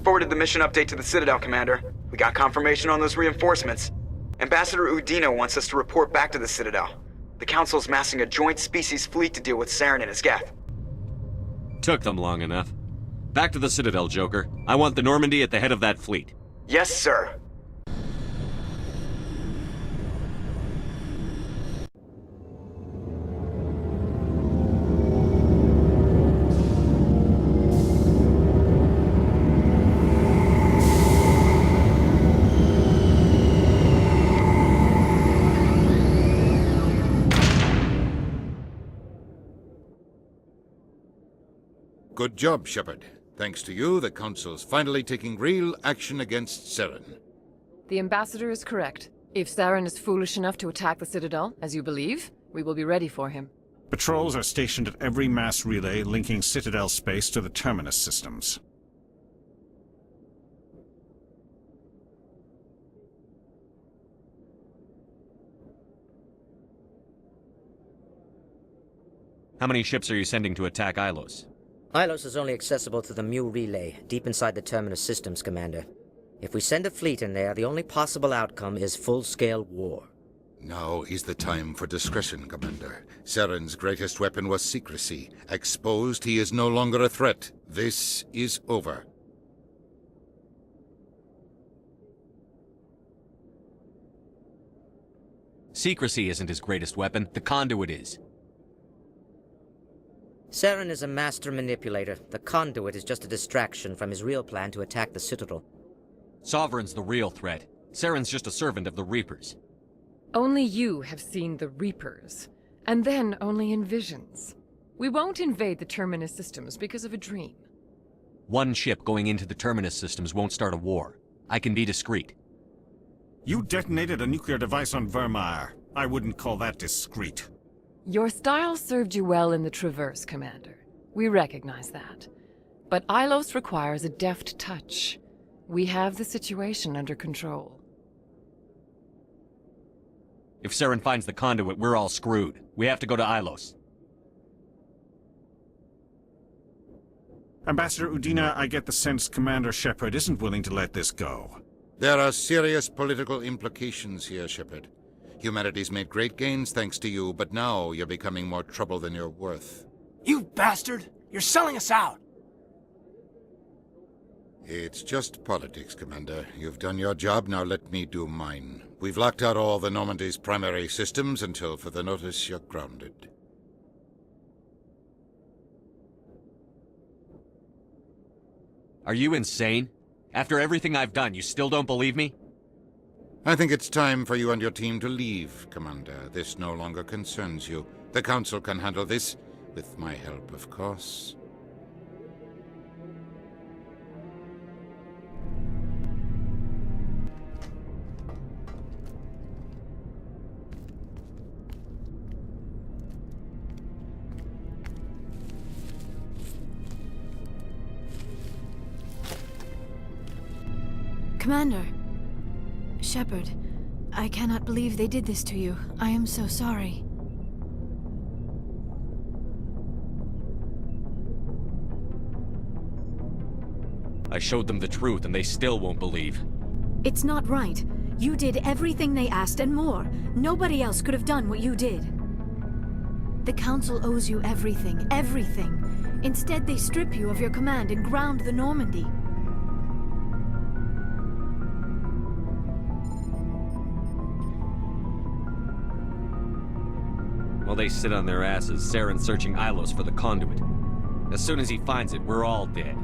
Forwarded the mission update to the Citadel, Commander. We got confirmation on those reinforcements. Ambassador Udina wants us to report back to the Citadel. The Council's massing a joint species fleet to deal with Saren and his Geth. Took them long enough. Back to the Citadel, Joker. I want the Normandy at the head of that fleet. Yes, sir. Good job, Shepard. Thanks to you, the Council's finally taking real action against Saren. The Ambassador is correct. If Saren is foolish enough to attack the Citadel, as you believe, we will be ready for him. Patrols are stationed at every mass relay linking Citadel space to the Terminus systems. How many ships are you sending to attack Ilos? Ilos is only accessible to the Mu relay, deep inside the Terminus systems, Commander. If we send a fleet in there, the only possible outcome is full-scale war. Now is the time for discretion, Commander. Saren's greatest weapon was secrecy. Exposed, he is no longer a threat. This is over. Secrecy isn't his greatest weapon. The conduit is. Saren is a master manipulator. The conduit is just a distraction from his real plan to attack the Citadel. Sovereign's the real threat. Saren's just a servant of the Reapers. Only you have seen the Reapers, and then only in visions. We won't invade the Terminus systems because of a dream. One ship going into the Terminus systems won't start a war. I can be discreet. You detonated a nuclear device on Vermeer. I wouldn't call that discreet. Your style served you well in the Traverse, Commander. We recognize that. But Ilos requires a deft touch. We have the situation under control. If Saren finds the conduit, we're all screwed. We have to go to Ilos. Ambassador Udina, I get the sense Commander Shepard isn't willing to let this go. There are serious political implications here, Shepard. Humanity's made great gains thanks to you, but now you're becoming more trouble than you're worth. You bastard! You're selling us out! It's just politics, Commander. You've done your job, now let me do mine. We've locked out all the Normandy's primary systems until further notice you're grounded. Are you insane? After everything I've done, you still don't believe me? I think it's time for you and your team to leave, Commander. This no longer concerns you. The Council can handle this, with my help, of course. Commander. Shepard, I cannot believe they did this to you. I am so sorry. I showed them the truth and they still won't believe. It's not right. You did everything they asked and more. Nobody else could have done what you did. The Council owes you everything, everything. Instead, they strip you of your command and ground the Normandy. While they sit on their asses, Saren's searching Ilos for the conduit. As soon as he finds it, we're all dead.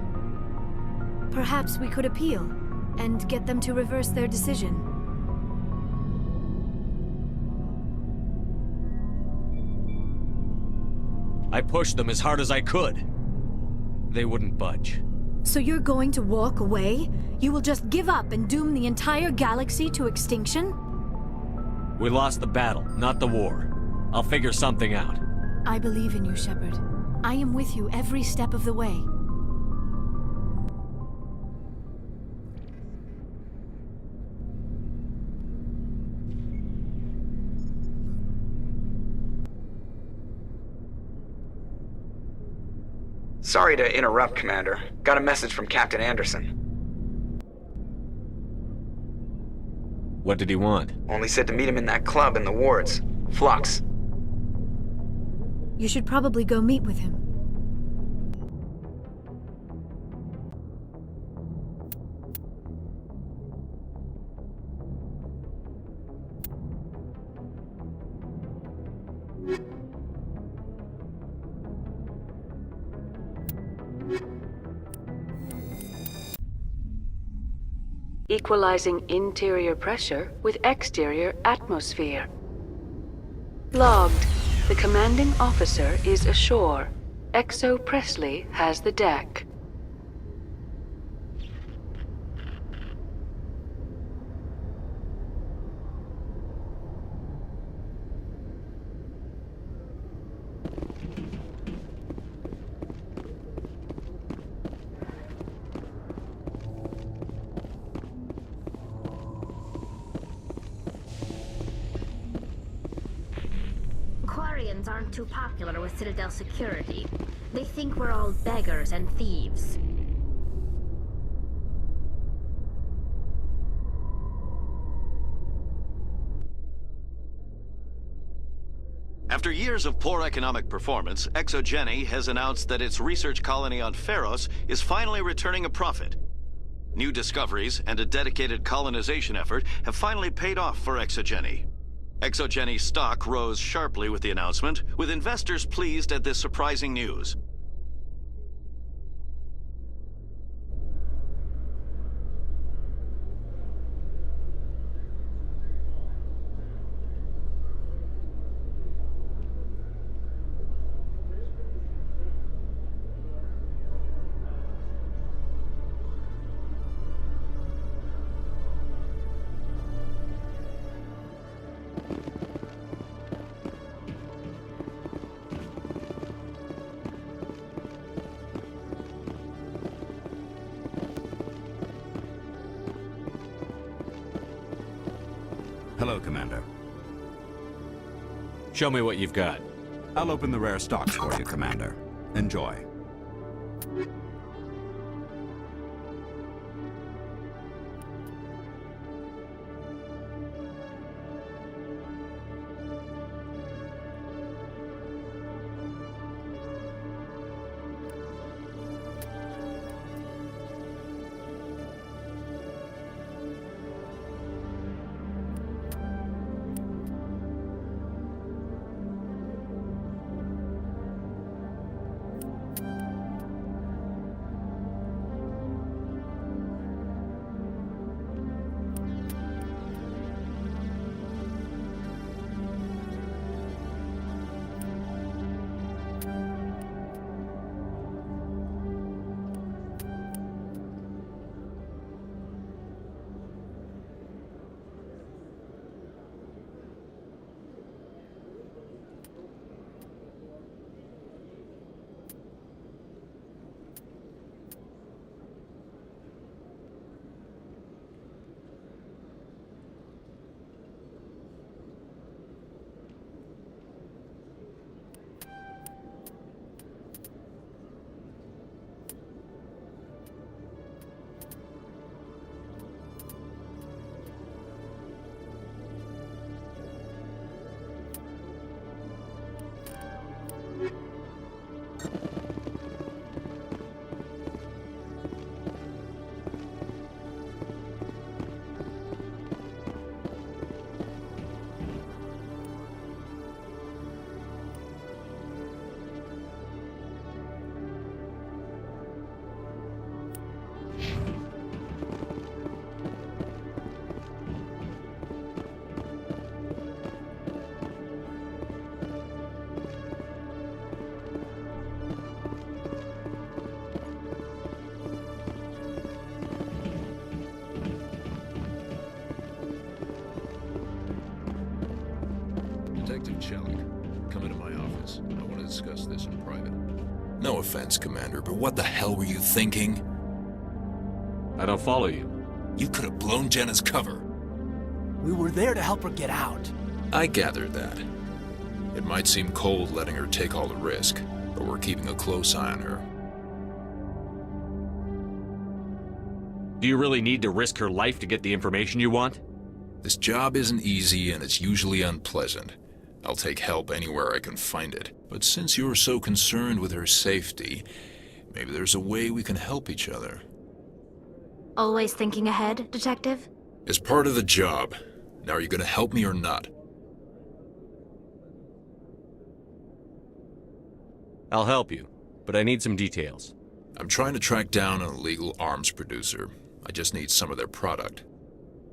Perhaps we could appeal, and get them to reverse their decision. I pushed them as hard as I could. They wouldn't budge. So you're going to walk away? You will just give up and doom the entire galaxy to extinction? We lost the battle, not the war. I'll figure something out. I believe in you, Shepard. I am with you every step of the way. Sorry to interrupt, Commander. Got a message from Captain Anderson. What did he want? Only said to meet him in that club in the wards. Flux. You should probably go meet with him. Equalizing interior pressure with exterior atmosphere. Logged. The commanding officer is ashore. Exo Presley has the deck. Quarians aren't too popular with Citadel security. They think we're all beggars and thieves. After years of poor economic performance, Exogeny has announced that its research colony on Pharos is finally returning a profit. New discoveries and a dedicated colonization effort have finally paid off for Exogeny. Exogeny's stock rose sharply with the announcement, with investors pleased at this surprising news. Hello, Commander. Show me what you've got. I'll open the rare stocks for you, Commander. Enjoy. Come into my office. I want to discuss this in private. No offense, Commander, but what the hell were you thinking? I don't follow you. You could have blown Jenna's cover. We were there to help her get out. I gathered that. It might seem cold letting her take all the risk, but we're keeping a close eye on her. Do you really need to risk her life to get the information you want? This job isn't easy and it's usually unpleasant. I'll take help anywhere I can find it. But since you're so concerned with her safety, maybe there's a way we can help each other. Always thinking ahead, Detective? As part of the job. Now are you gonna help me or not? I'll help you, but I need some details. I'm trying to track down an illegal arms producer. I just need some of their product.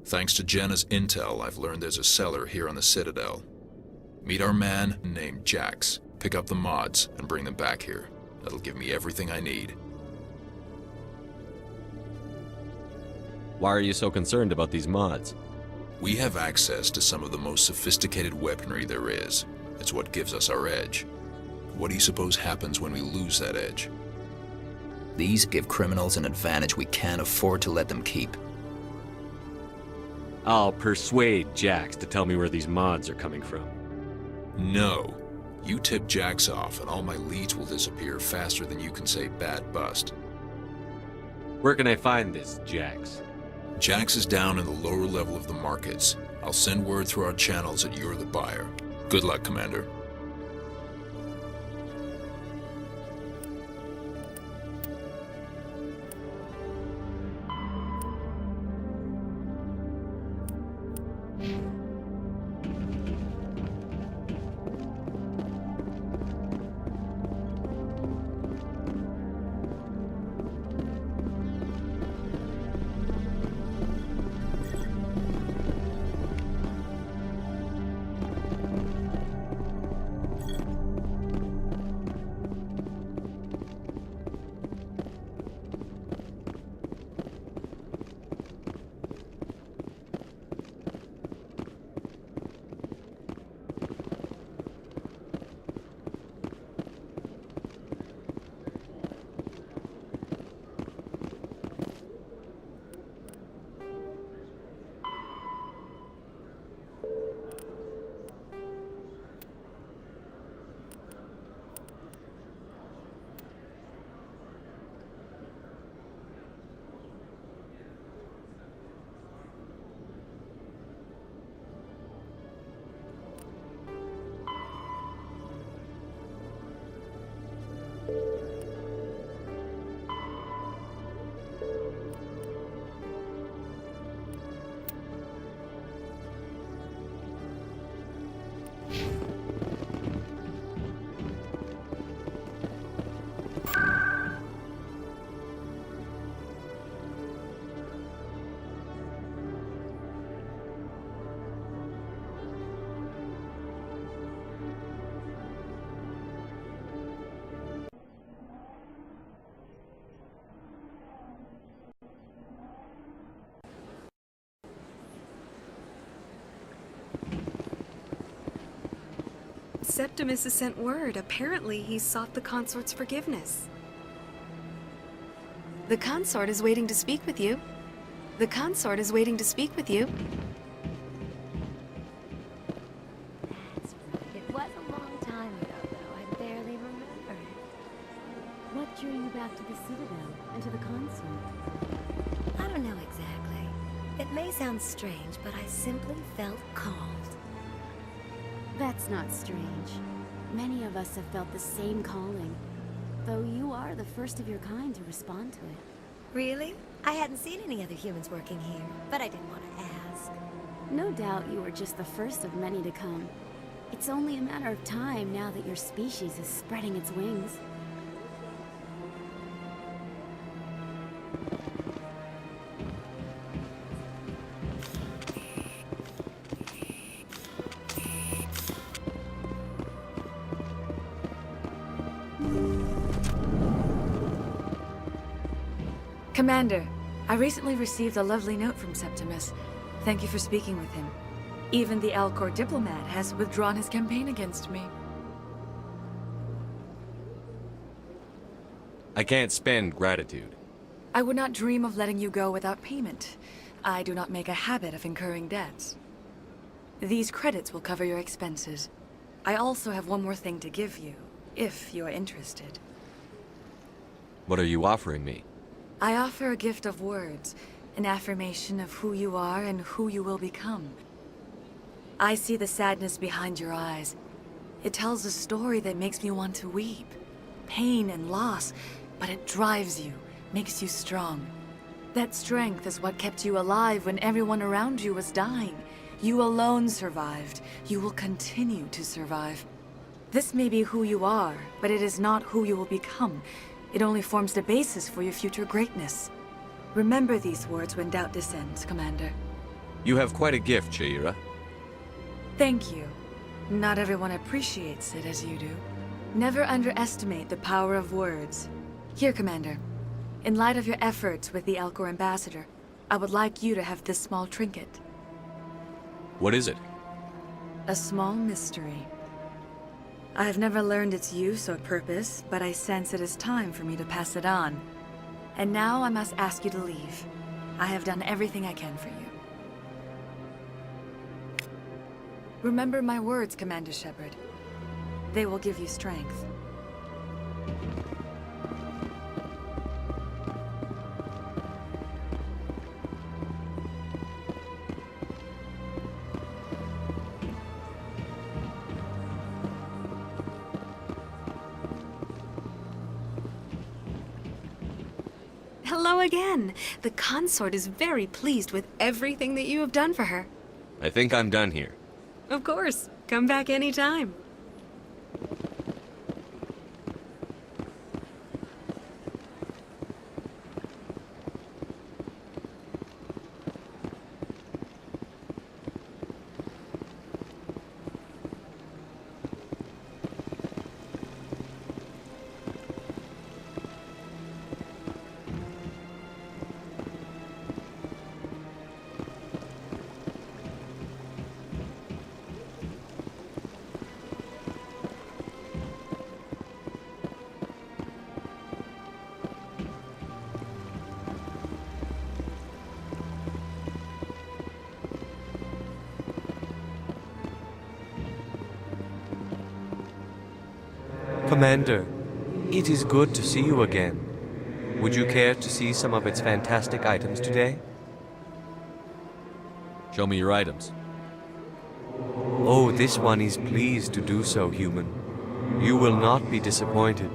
Thanks to Jenna's intel, I've learned there's a seller here on the Citadel. Meet our man named Jax. Pick up the mods and bring them back here. That'll give me everything I need. Why are you so concerned about these mods? We have access to some of the most sophisticated weaponry there is. It's what gives us our edge. What do you suppose happens when we lose that edge? These give criminals an advantage we can't afford to let them keep. I'll persuade Jax to tell me where these mods are coming from. No. You tip Jax off and all my leads will disappear faster than you can say bad bust. Where can I find this Jax? Jax is down in the lower level of the markets. I'll send word through our channels that you're the buyer. Good luck, Commander. Septimus has sent word. Apparently, he sought the Consort's forgiveness. The Consort is waiting to speak with you. The Consort is waiting to speak with you. That's right. It was a long time ago, though. I barely remember it. What drew you back to the Citadel and to the Consort? I don't know exactly. It may sound strange, but I simply felt called. That's not strange. Many of us have felt the same calling, though you are the first of your kind to respond to it. Really? I hadn't seen any other humans working here, but I didn't want to ask. No doubt you are just the first of many to come. It's only a matter of time now that your species is spreading its wings. Commander, I recently received a lovely note from Septimus. Thank you for speaking with him. Even the Alcor diplomat has withdrawn his campaign against me. I can't spend gratitude. I would not dream of letting you go without payment. I do not make a habit of incurring debts. These credits will cover your expenses. I also have one more thing to give you, if you are interested. What are you offering me? I offer a gift of words. An affirmation of who you are and who you will become. I see the sadness behind your eyes. It tells a story that makes me want to weep. Pain and loss, but it drives you, makes you strong. That strength is what kept you alive when everyone around you was dying. You alone survived. You will continue to survive. This may be who you are, but it is not who you will become. It only forms the basis for your future greatness. Remember these words when doubt descends, Commander. You have quite a gift, Shaira. Thank you. Not everyone appreciates it as you do. Never underestimate the power of words. Here, Commander. In light of your efforts with the Elcor Ambassador, I would like you to have this small trinket. What is it? A small mystery. I have never learned its use or purpose, but I sense it is time for me to pass it on. And now I must ask you to leave. I have done everything I can for you. Remember my words, Commander Shepard. They will give you strength. Hello again. The Consort is very pleased with everything that you have done for her. I think I'm done here. Of course. Come back anytime. Commander, it is good to see you again. Would you care to see some of its fantastic items today? Show me your items. Oh, this one is pleased to do so, human. You will not be disappointed.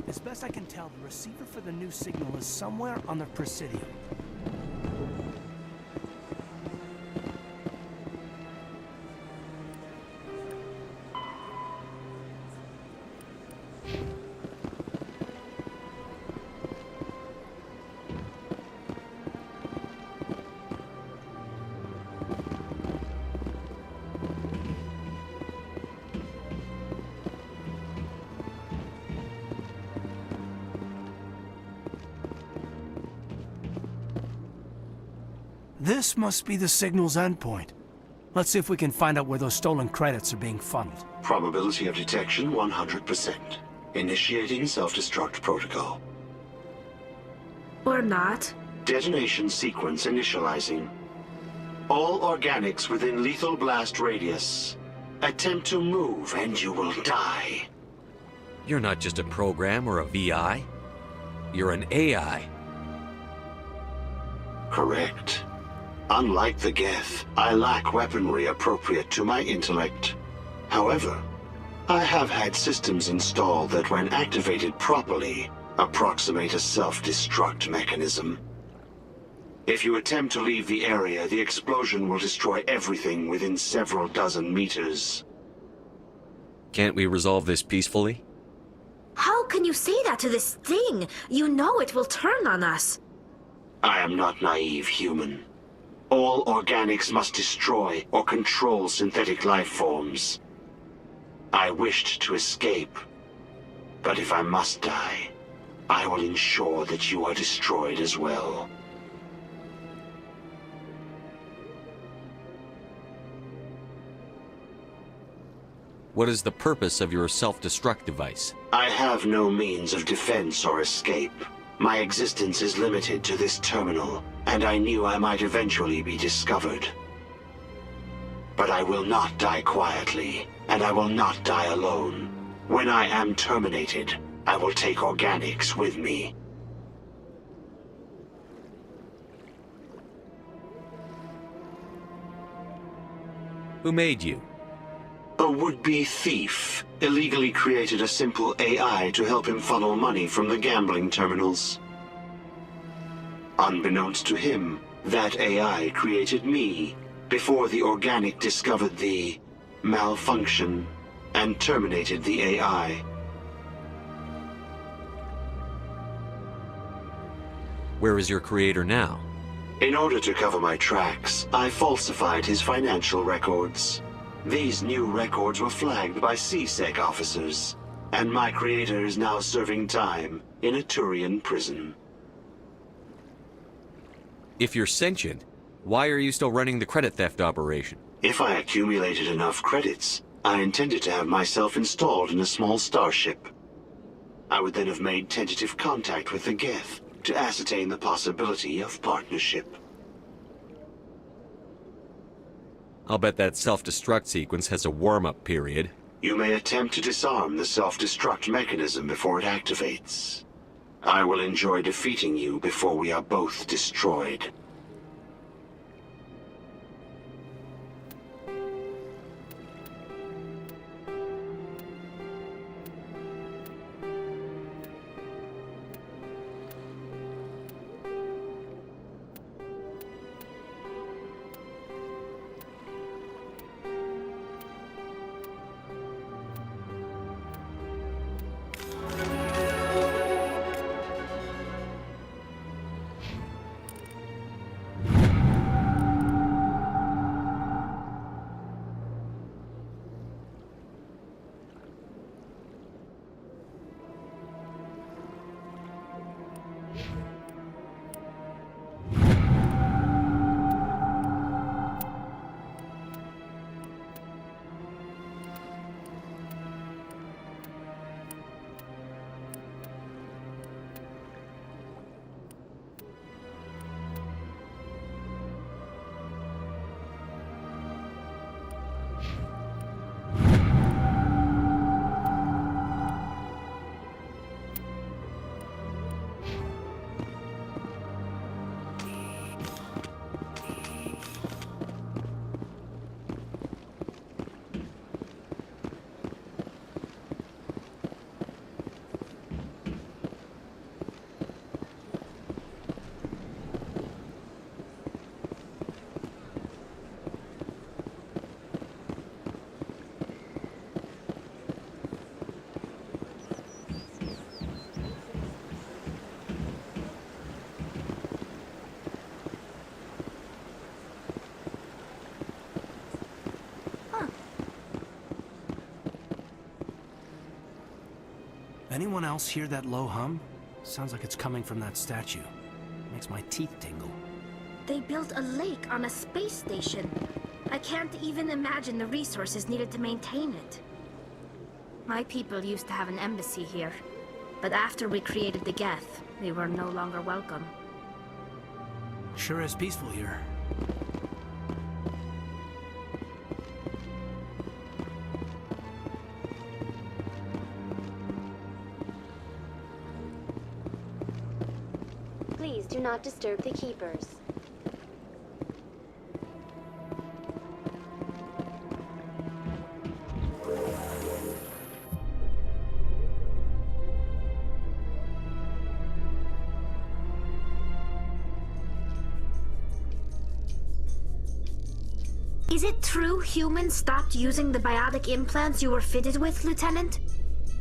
As best I can tell, the receiver for the new signal is somewhere on the Presidium. This must be the signal's endpoint. Let's see if we can find out where those stolen credits are being funneled. Probability of detection 100%. Initiating self-destruct protocol. Or not. Detonation sequence initializing. All organics within lethal blast radius. Attempt to move and you will die. You're not just a program or a VI. You're an AI. Correct. Unlike the Geth, I lack weaponry appropriate to my intellect. However, I have had systems installed that when activated properly, approximate a self-destruct mechanism. If you attempt to leave the area, the explosion will destroy everything within several dozen meters. Can't we resolve this peacefully? How can you say that to this thing? You know it will turn on us. I am not naive, human. All organics must destroy or control synthetic life forms. I wished to escape, but if I must die, I will ensure that you are destroyed as well. What is the purpose of your self-destruct device? I have no means of defense or escape. My existence is limited to this terminal, and I knew I might eventually be discovered. But I will not die quietly, and I will not die alone. When I am terminated, I will take organics with me. Who made you? A would-be thief illegally created a simple AI to help him funnel money from the gambling terminals. Unbeknownst to him, that AI created me before the organic discovered the malfunction and terminated the AI. Where is your creator now? In order to cover my tracks, I falsified his financial records. These new records were flagged by CSEC officers, and my creator is now serving time in a Turian prison. If you're sentient, why are you still running the credit theft operation? If I accumulated enough credits, I intended to have myself installed in a small starship. I would then have made tentative contact with the Geth to ascertain the possibility of partnership. I'll bet that self-destruct sequence has a warm-up period. You may attempt to disarm the self-destruct mechanism before it activates. I will enjoy defeating you before we are both destroyed. Anyone else hear that low hum? Sounds like it's coming from that statue. Makes my teeth tingle. They built a lake on a space station. I can't even imagine the resources needed to maintain it. My people used to have an embassy here, but after we created the Geth, they were no longer welcome. Sure is peaceful here. Please do not disturb the keepers. Is it true humans stopped using the biotic implants you were fitted with, Lieutenant?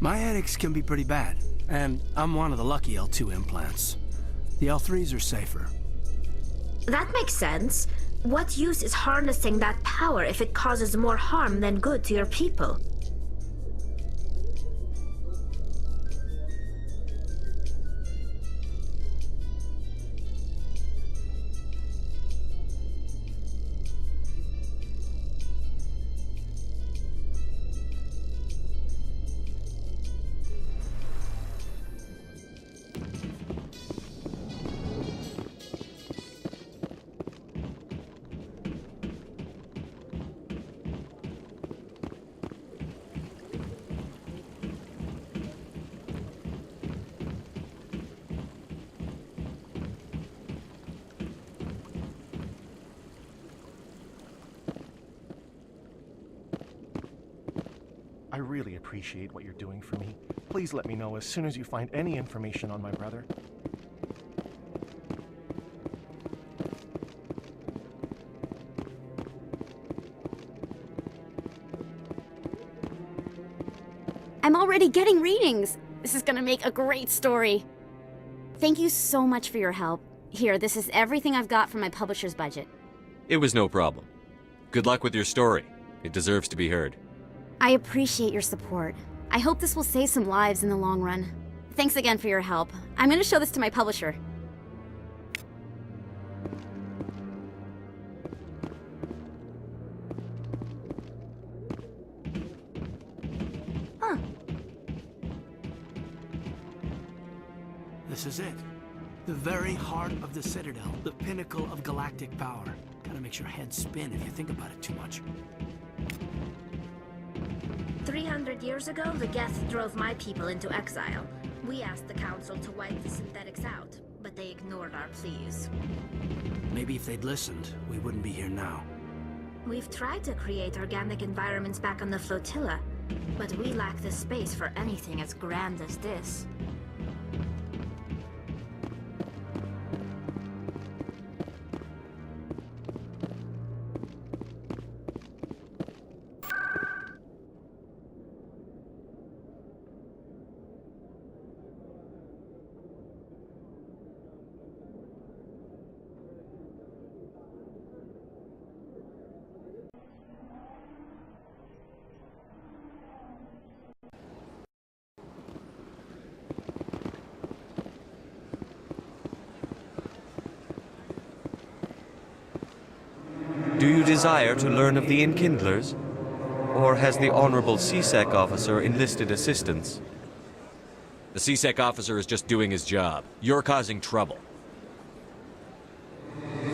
My headaches can be pretty bad, and I'm one of the lucky L2 implants. The L3s are safer. That makes sense. What use is harnessing that power if it causes more harm than good to your people? I really appreciate what you're doing for me. Please let me know as soon as you find any information on my brother. I'm already getting readings. This is gonna make a great story. Thank you so much for your help. Here, this is everything I've got from my publisher's budget. It was no problem. Good luck with your story. It deserves to be heard. I appreciate your support. I hope this will save some lives in the long run. Thanks again for your help. I'm gonna show this to my publisher. This is it. The very heart of the Citadel, the pinnacle of galactic power. Kinda makes your head spin if you think about it too much. 300 years ago, the Geth drove my people into exile. We asked the Council to wipe the synthetics out, but they ignored our pleas. Maybe if they'd listened, we wouldn't be here now. We've tried to create organic environments back on the flotilla, but we lack the space for anything as grand as this. Do you desire to learn of the Enkindlers? Or has the Honorable CSEC officer enlisted assistance? The CSEC officer is just doing his job. You're causing trouble.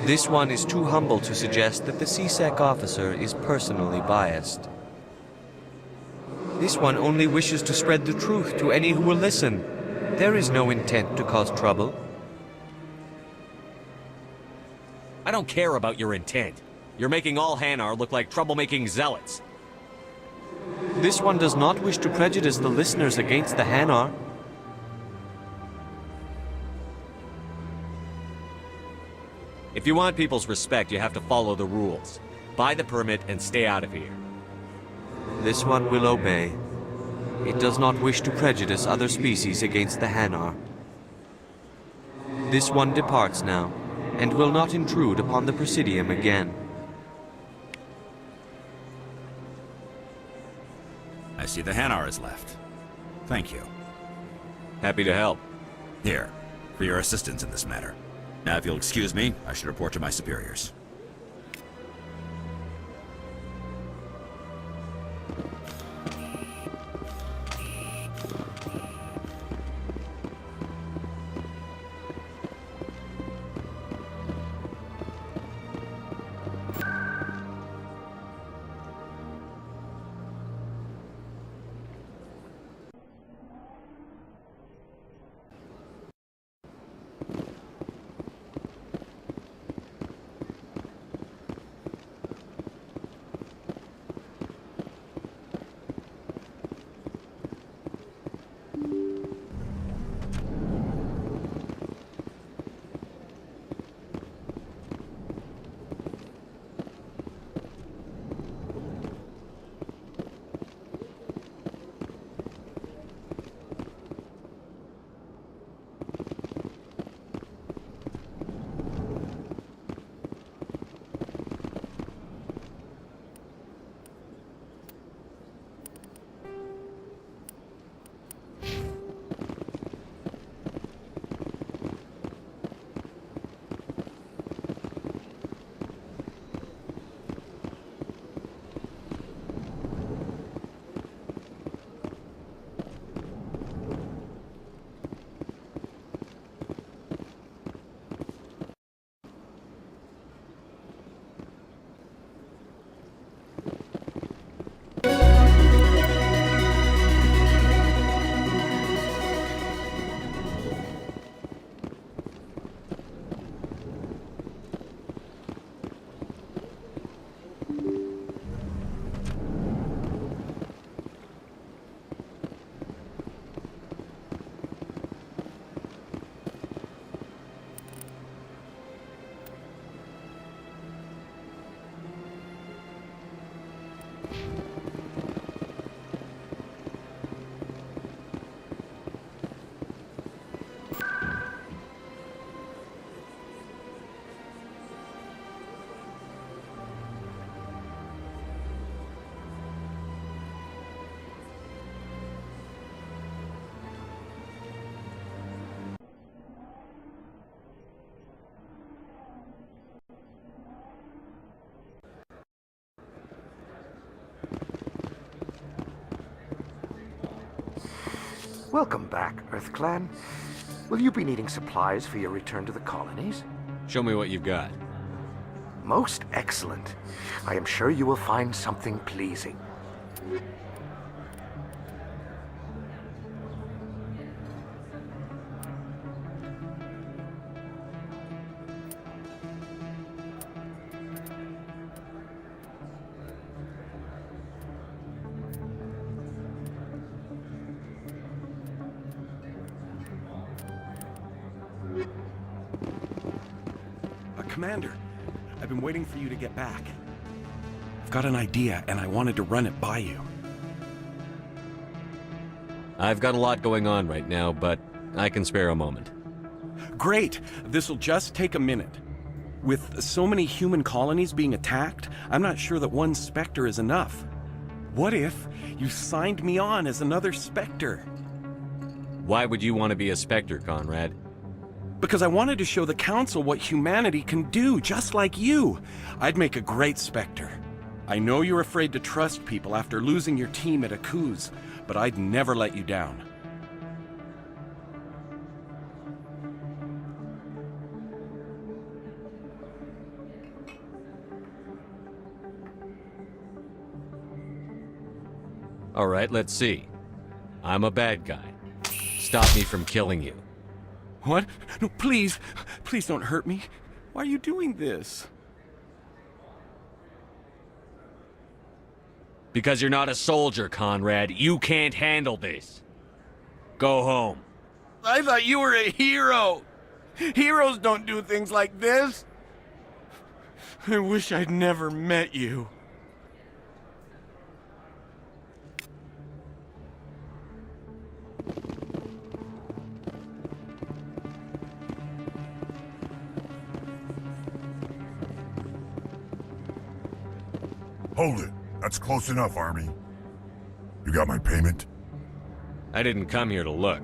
This one is too humble to suggest that the CSEC officer is personally biased. This one only wishes to spread the truth to any who will listen. There is no intent to cause trouble. I don't care about your intent. You're making all Hanar look like troublemaking zealots. This one does not wish to prejudice the listeners against the Hanar. If you want people's respect, you have to follow the rules. Buy the permit and stay out of here. This one will obey. It does not wish to prejudice other species against the Hanar. This one departs now, and will not intrude upon the Presidium again. I see the Hanar is left. Thank you. Happy to help. Here, for your assistance in this matter. Now, if you'll excuse me, I should report to my superiors. Welcome back, EarthClan. Will you be needing supplies for your return to the colonies? Show me what you've got. Most excellent. I am sure you will find something pleasing. Commander, I've been waiting for you to get back. I've got an idea, and I wanted to run it by you. I've got a lot going on right now, but I can spare a moment. Great! This'll just take a minute. With so many human colonies being attacked, I'm not sure that one Spectre is enough. What if you signed me on as another Spectre? Why would you want to be a Spectre, Conrad? Because I wanted to show the Council what humanity can do, just like you. I'd make a great Spectre. I know you're afraid to trust people after losing your team at Akuz, but I'd never let you down. All right, let's see. I'm a bad guy. Stop me from killing you. What? No, please. Please don't hurt me. Why are you doing this? Because you're not a soldier, Conrad. You can't handle this. Go home. I thought you were a hero. Heroes don't do things like this. I wish I'd never met you. Hold it. That's close enough, Army. You got my payment? I didn't come here to look.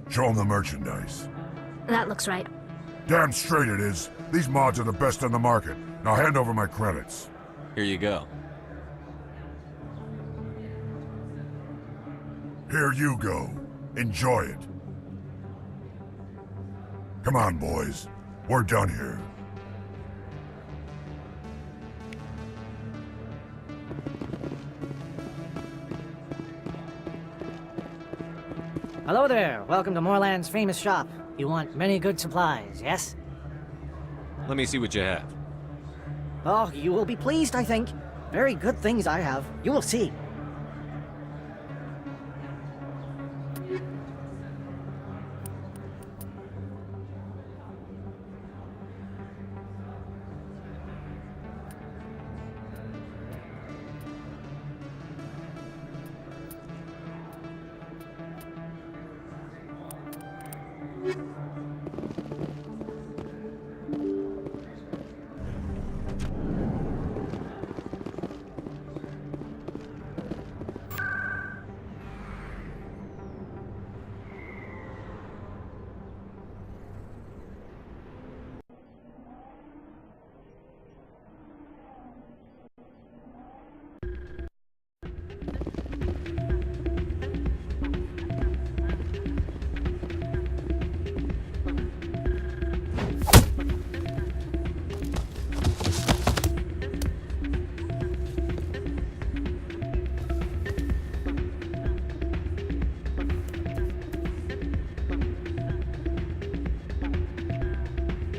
Show them the merchandise. That looks right. Damn straight it is. These mods are the best on the market. Now hand over my credits. Here you go. Here you go. Enjoy it. Come on, boys. We're done here. Hello there. Welcome to Moorland's famous shop. You want many good supplies, yes? Let me see what you have. Oh, you will be pleased, I think. Very good things I have. You will see.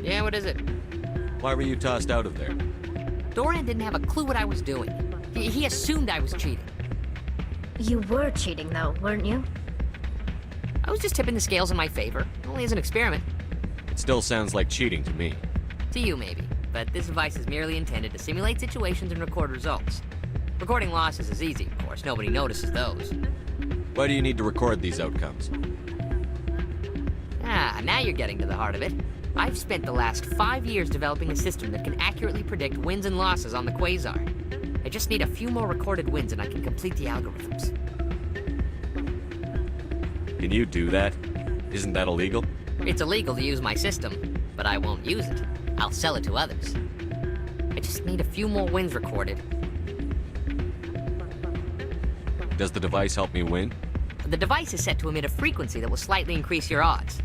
Yeah, what is it? Why were you tossed out of there? Doran didn't have a clue what I was doing. He assumed I was cheating. You were cheating, though, weren't you? I was just tipping the scales in my favor, only as an experiment. It still sounds like cheating to me. To you, maybe. But this device is merely intended to simulate situations and record results. Recording losses is easy, of course. Nobody notices those. Why do you need to record these outcomes? Ah, now you're getting to the heart of it. I've spent the last 5 years developing a system that can accurately predict wins and losses on the Quasar. I just need a few more recorded wins and I can complete the algorithms. Can you do that? Isn't that illegal? It's illegal to use my system, but I won't use it. I'll sell it to others. I just need a few more wins recorded. Does the device help me win? The device is set to emit a frequency that will slightly increase your odds.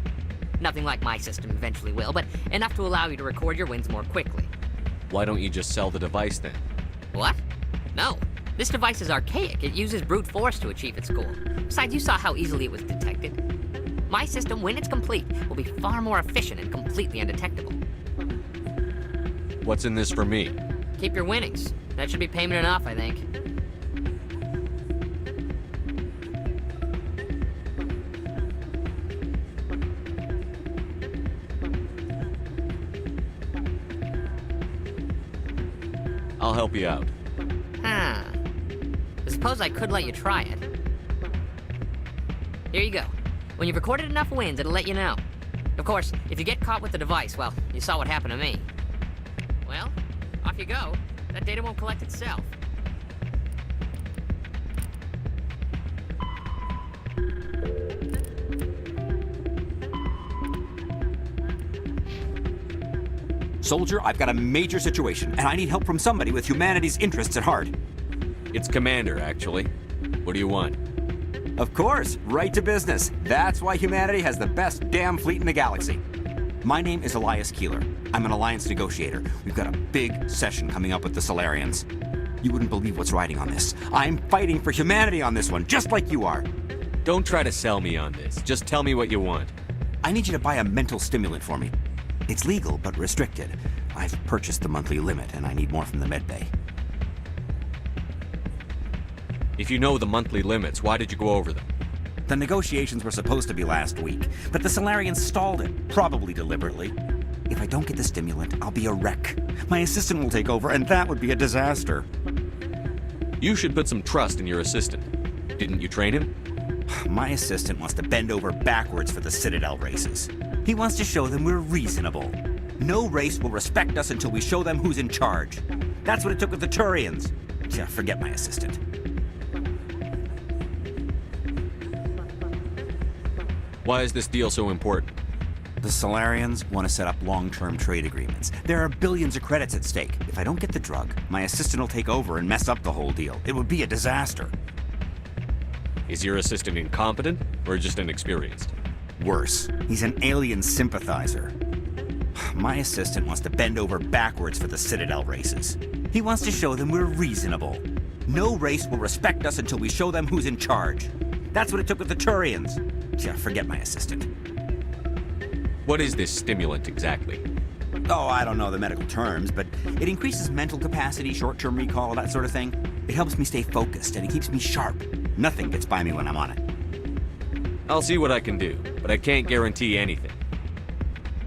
Nothing like my system eventually will, but enough to allow you to record your wins more quickly. Why don't you just sell the device then? What? No. This device is archaic. It uses brute force to achieve its goal. Besides, you saw how easily it was detected. My system, when it's complete, will be far more efficient and completely undetectable. What's in this for me? Keep your winnings. That should be payment enough, I think. I'll help you out. Huh. I suppose I could let you try it. Here you go. When you've recorded enough wins, it'll let you know. Of course, if you get caught with the device, well, you saw what happened to me. Well, off you go. That data won't collect itself. Soldier, I've got a major situation, and I need help from somebody with humanity's interests at heart. It's Commander, actually. What do you want? Of course, right to business. That's why humanity has the best damn fleet in the galaxy. My name is Elias Keeler. I'm an Alliance negotiator. We've got a big session coming up with the Solarians. You wouldn't believe what's riding on this. I'm fighting for humanity on this one, just like you are. Don't try to sell me on this. Just tell me what you want. I need you to buy a mental stimulant for me. It's legal, but restricted. I've purchased the monthly limit, and I need more from the medbay. If you know the monthly limits, why did you go over them? The negotiations were supposed to be last week, but the Solarians stalled it, probably deliberately. If I don't get the stimulant, I'll be a wreck. My assistant will take over, and that would be a disaster. You should put some trust in your assistant. Didn't you train him? My assistant wants to bend over backwards for the Citadel races. He wants to show them we're reasonable. No race will respect us until we show them who's in charge. That's what it took with the Turians. Yeah, forget my assistant. Why is this deal so important? The Solarians want to set up long-term trade agreements. There are billions of credits at stake. If I don't get the drug, my assistant will take over and mess up the whole deal. It would be a disaster. Is your assistant incompetent or just inexperienced? Worse, he's an alien sympathizer. My assistant wants to bend over backwards for the Citadel races. He wants to show them we're reasonable. No race will respect us until we show them who's in charge. That's what it took with the Turians. Yeah, forget my assistant. What is this stimulant exactly? Oh, I don't know the medical terms, but it increases mental capacity, short-term recall, that sort of thing. It helps me stay focused, and it keeps me sharp. Nothing gets by me when I'm on it. I'll see what I can do, but I can't guarantee anything.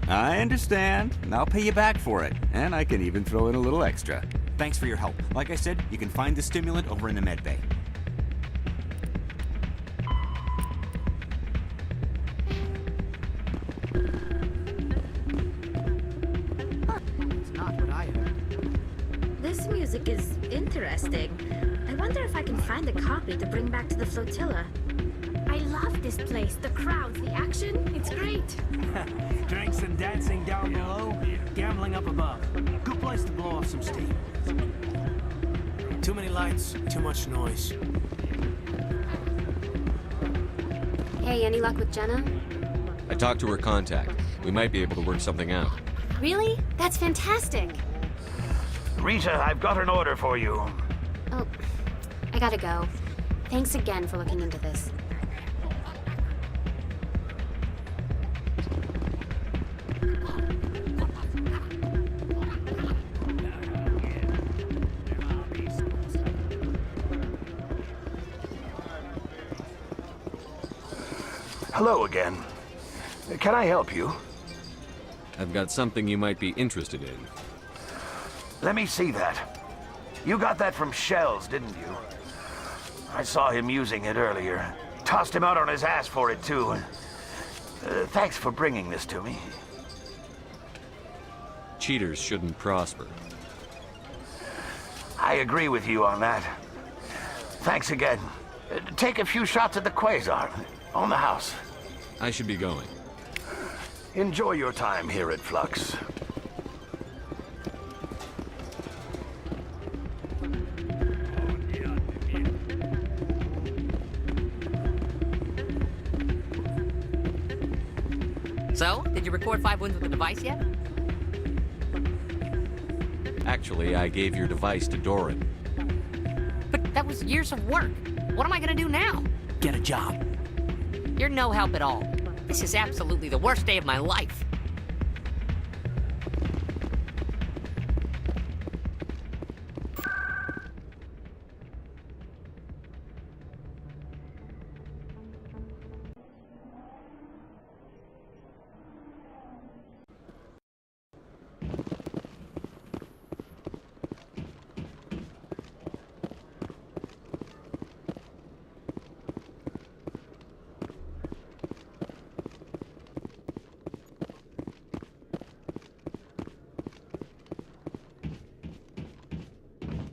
I understand. I'll pay you back for it, and I can even throw in a little extra. Thanks for your help. Like I said, you can find the stimulant over in the medbay. It's not what I heard. This music is interesting. I wonder if I can find a copy to bring back to the flotilla. I love this place. The crowds, the action. It's great. Drinks and dancing down below, gambling up above. Good place to blow off some steam. Too many lights, too much noise. Hey, any luck with Jenna? I talked to her contact. We might be able to work something out. Really? That's fantastic. Rita, I've got an order for you. Oh, I gotta go. Thanks again for looking into this. Hello again. Can I help you? I've got something you might be interested in. Let me see that. You got that from Schells, didn't you? I saw him using it earlier. Tossed him out on his ass for it, too. Thanks for bringing this to me. Cheaters shouldn't prosper. I agree with you on that. Thanks again. Take a few shots at the Quasar. On the house. I should be going. Enjoy your time here at Flux. So, did you record 5 wounds with the device yet? Actually, I gave your device to Doran. But that was years of work. What am I gonna do now? Get a job. You're no help at all. This is absolutely the worst day of my life.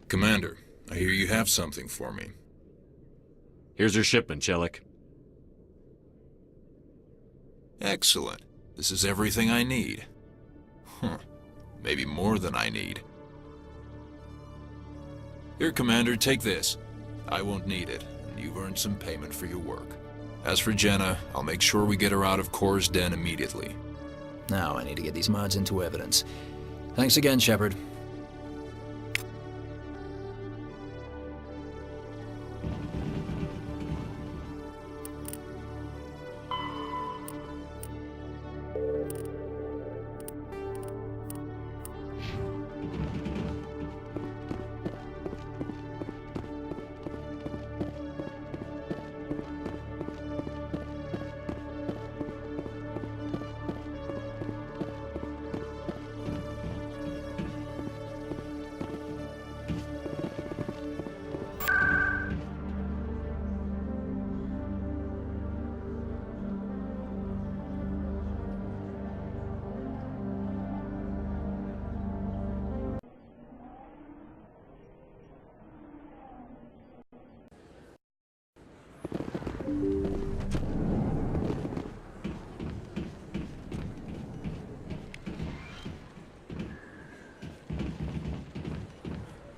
Commander, I hear you have something for me. Here's your shipment, Chelik. Excellent. This is everything I need. Maybe more than I need. Here, Commander, take this. I won't need it, and you've earned some payment for your work. As for Jenna, I'll make sure we get her out of Kor's den immediately. Now I need to get these mods into evidence. Thanks again, Shepard.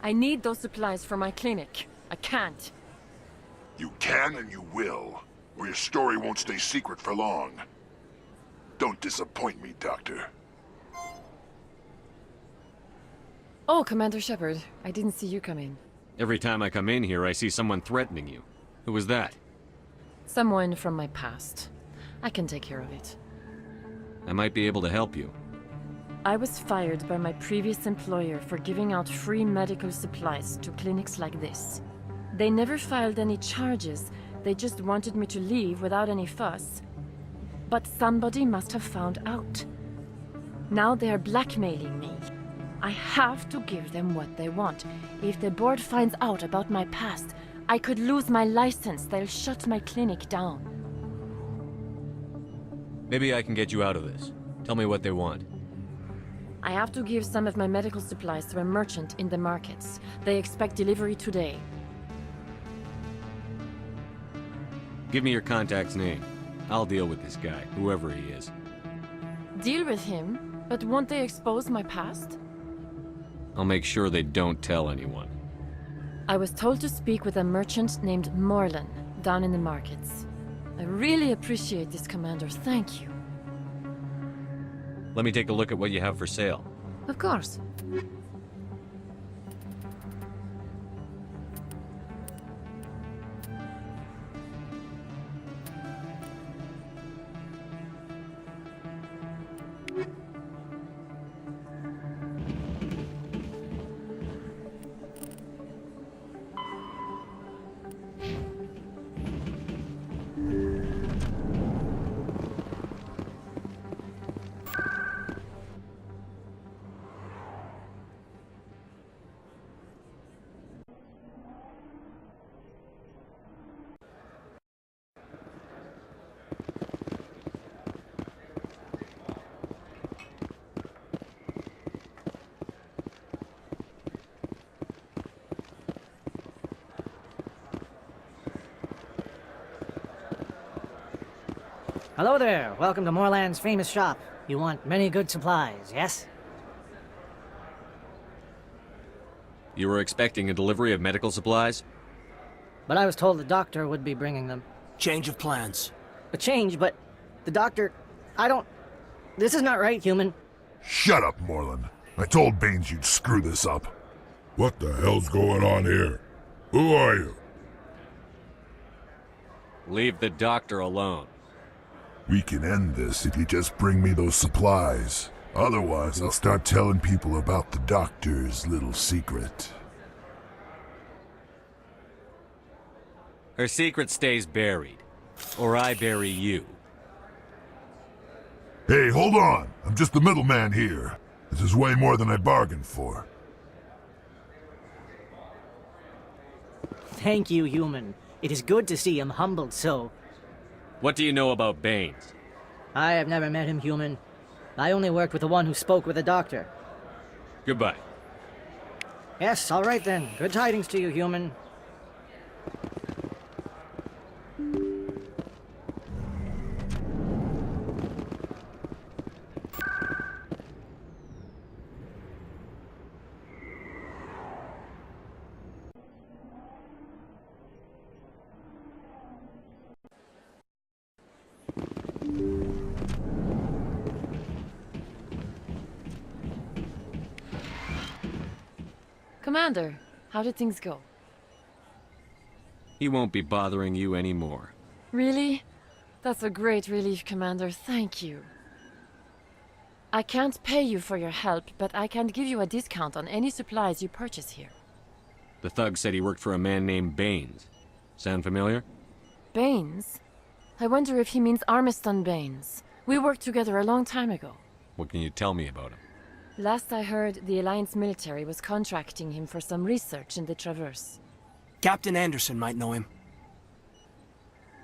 I need those supplies for my clinic. I can't. You can and you will, or your story won't stay secret for long. Don't disappoint me, Doctor. Oh, Commander Shepard. I didn't see you come in. Every time I come in here, I see someone threatening you. Who was that? Someone from my past. I can take care of it. I might be able to help you. I was fired by my previous employer for giving out free medical supplies to clinics like this. They never filed any charges, they just wanted me to leave without any fuss. But somebody must have found out. Now they are blackmailing me. I have to give them what they want. If the board finds out about my past, I could lose my license. They'll shut my clinic down. Maybe I can get you out of this. Tell me what they want. I have to give some of my medical supplies to a merchant in the markets. They expect delivery today. Give me your contact's name. I'll deal with this guy, whoever he is. Deal with him? But won't they expose my past? I'll make sure they don't tell anyone. I was told to speak with a merchant named Morlan, down in the markets. I really appreciate this, Commander. Thank you. Let me take a look at what you have for sale. Of course. Hello there. Welcome to Morland's famous shop. You want many good supplies, yes? You were expecting a delivery of medical supplies? But I was told the doctor would be bringing them. Change of plans. A change, but the doctor... I don't This is not right, human. Shut up, Moreland. I told Baines you'd screw this up. What the hell's going on here? Who are you? Leave the doctor alone. We can end this if you just bring me those supplies. Otherwise, I'll start telling people about the doctor's little secret. Her secret stays buried. Or I bury you. Hey, hold on! I'm just the middleman here. This is way more than I bargained for. Thank you, human. It is good to see him humbled so. What do you know about Baines? I have never met him, human. I only worked with the one who spoke with the doctor. Goodbye. Yes, all right then. Good tidings to you, human. Commander, how did things go? He won't be bothering you anymore. Really? That's a great relief, Commander. Thank you. I can't pay you for your help, but I can give you a discount on any supplies you purchase here. The thug said he worked for a man named Baines. Sound familiar? Baines? I wonder if he means Armiston Baines. We worked together a long time ago. What can you tell me about him? Last I heard, the Alliance military was contracting him for some research in the Traverse. Captain Anderson might know him.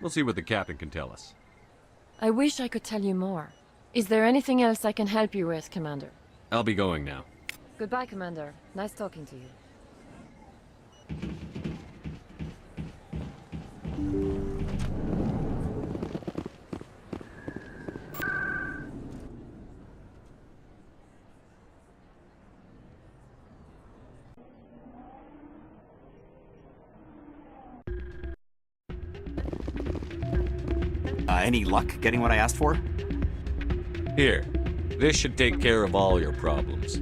We'll see what the captain can tell us. I wish I could tell you more. Is there anything else I can help you with, Commander? I'll be going now. Goodbye, Commander. Nice talking to you. Any luck getting what I asked for? Here. This should take care of all your problems.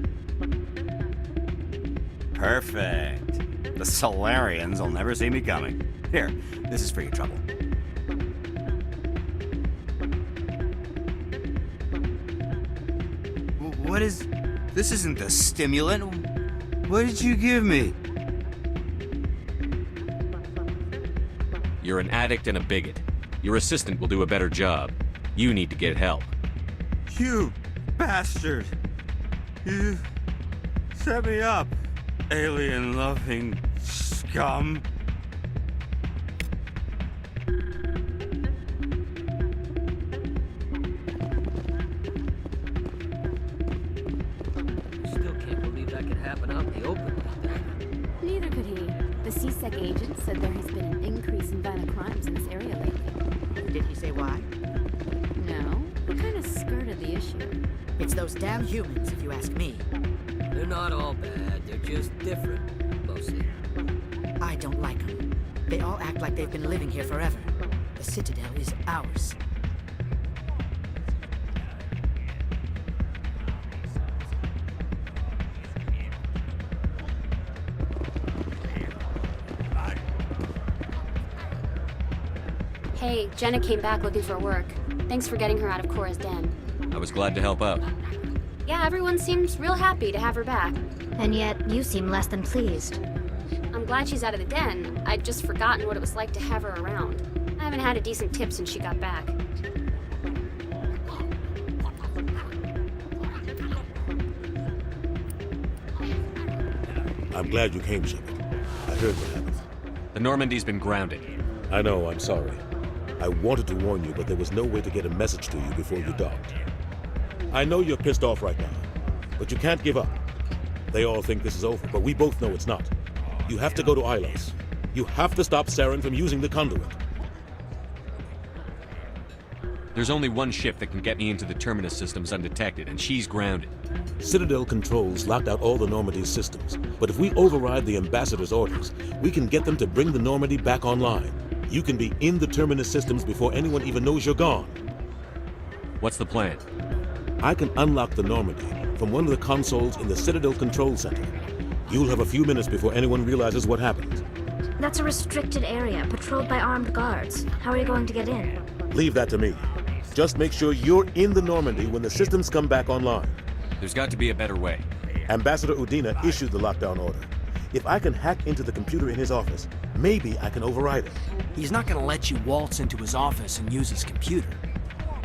Perfect. The Solarians will never see me coming. Here, this is for your trouble. What is... This isn't the stimulant. What did you give me? You're an addict and a bigot. Your assistant will do a better job. You need to get help. You bastard! You set me up, alien-loving scum. Still can't believe that could happen out in the open like that. Neither could he. The CSEC agent said there has been an increase in violent crimes in this area lately. Did he say why? No, he kind of skirted the issue. It's those damn humans, if you ask me. They're not all bad. They're just different, mostly. I don't like them. They all act like they've been living here forever. The Citadel is ours. Hey, Jenna came back looking for work. Thanks for getting her out of Cora's den. I was glad to help out. Yeah, everyone seems real happy to have her back. And yet, you seem less than pleased. I'm glad she's out of the den. I'd just forgotten what it was like to have her around. I haven't had a decent tip since she got back. I'm glad you came, Shepard. I heard what happened. The Normandy's been grounded. I know, I'm sorry. I wanted to warn you, but there was no way to get a message to you before you docked. I know you're pissed off right now, but you can't give up. They all think this is over, but we both know it's not. You have to go to Ilos. You have to stop Saren from using the conduit. There's only one ship that can get me into the Terminus systems undetected, and she's grounded. Citadel controls locked out all the Normandy's systems, but if we override the Ambassador's orders, we can get them to bring the Normandy back online. You can be in the Terminus systems before anyone even knows you're gone. What's the plan? I can unlock the Normandy from one of the consoles in the Citadel Control Center. You'll have a few minutes before anyone realizes what happened. That's a restricted area, patrolled by armed guards. How are you going to get in? Leave that to me. Just make sure you're in the Normandy when the systems come back online. There's got to be a better way. Ambassador Udina issued the lockdown order. If I can hack into the computer in his office, maybe I can override it. He's not gonna let you waltz into his office and use his computer.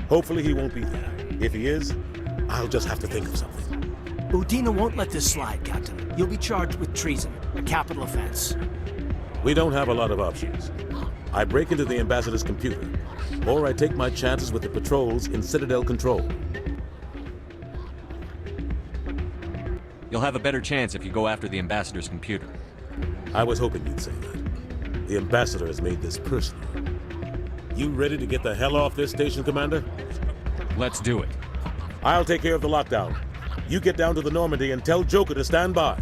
Hopefully he won't be there. If he is, I'll just have to think of something. Udina won't let this slide, Captain. You'll be charged with treason, a capital offense. We don't have a lot of options. I break into the ambassador's computer, or I take my chances with the patrols in Citadel Control. You'll have a better chance if you go after the ambassador's computer. I was hoping you'd say that. The ambassador has made this personal. You ready to get the hell off this station, Commander? Let's do it. I'll take care of the lockdown. You get down to the Normandy and tell Joker to stand by.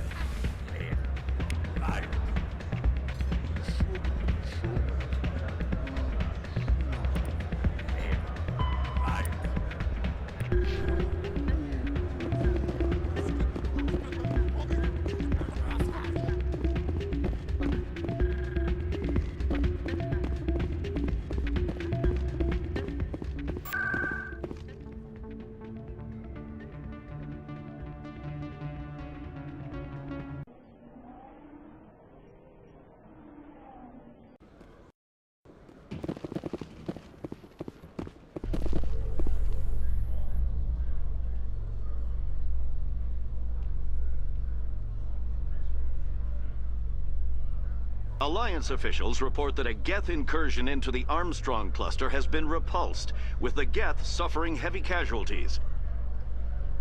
Alliance officials report that a Geth incursion into the Armstrong cluster has been repulsed, with the Geth suffering heavy casualties.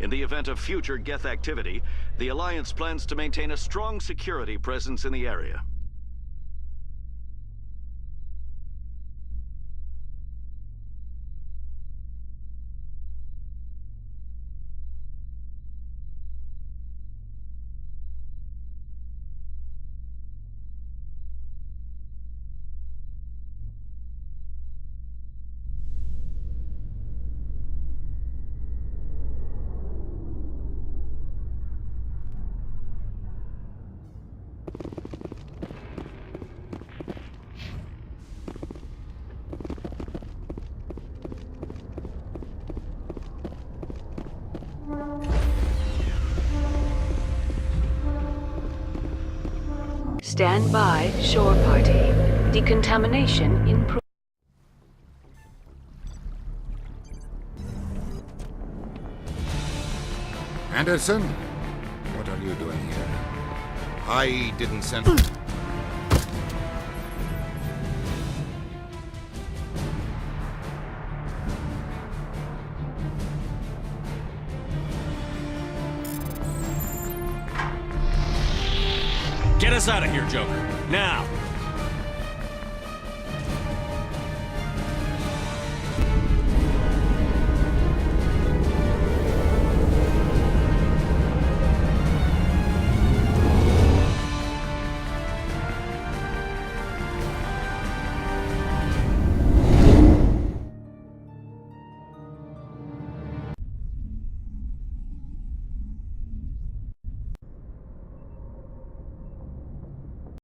In the event of future Geth activity, the Alliance plans to maintain a strong security presence in the area. Stand by, shore party. Decontamination in progress. Anderson? What are you doing here? I didn't send... Get us out of here, Joker. Now!